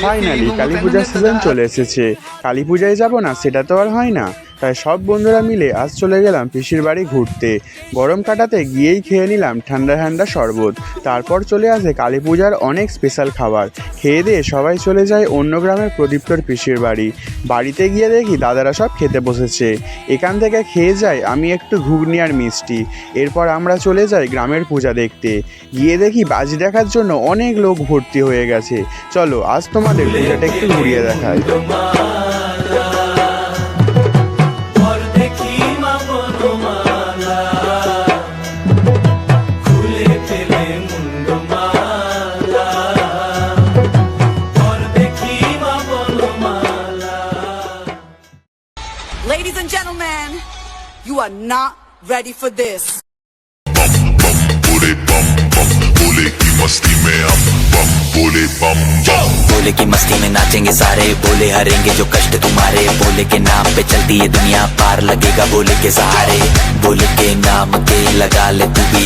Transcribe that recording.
Finally Kali পূজার season চলে এসেছে। কালী পূজায় যাব না সেটা তো আর হয় না, তাই সব বন্ধুরা মিলে আজ চলে গেলাম পিসির বাড়ি ঘুরতে। গরম কাটাতে গিয়েই খেয়ে নিলাম ঠান্ডা ঠান্ডা শরবত। তারপর চলে আসে কালী পূজার অনেক স্পেশাল খাবার। খেয়ে দিয়ে সবাই চলে যায় অন্য গ্রামের প্রদীপ্তর পিসির বাড়ি। বাড়িতে গিয়ে দেখি দাদারা সব খেতে বসেছে। এখান থেকে খেয়ে যাই আমি একটু ঘুগনি আর মিষ্টি। এরপর আমরা চলে যাই গ্রামের পূজা দেখতে। গিয়ে দেখি বাজি দেখার জন্য অনেক লোক ভর্তি হয়ে গেছে। চলো আজ তোমাদের পূজাটা একটু ঘুরিয়ে দেখাই। Ladies and gentlemen, you are not ready for this. बोले की मस्ती में हम बम बोले बम बम बोले की मस्ती में नाचेंगे सारे, बोले हरेंगे जो कष्ट तुम्हारे, बोले के नाम पे चलती है दुनिया, पार लगेगा बोले के सहारे, बोले के नाम के लगा ले तू भी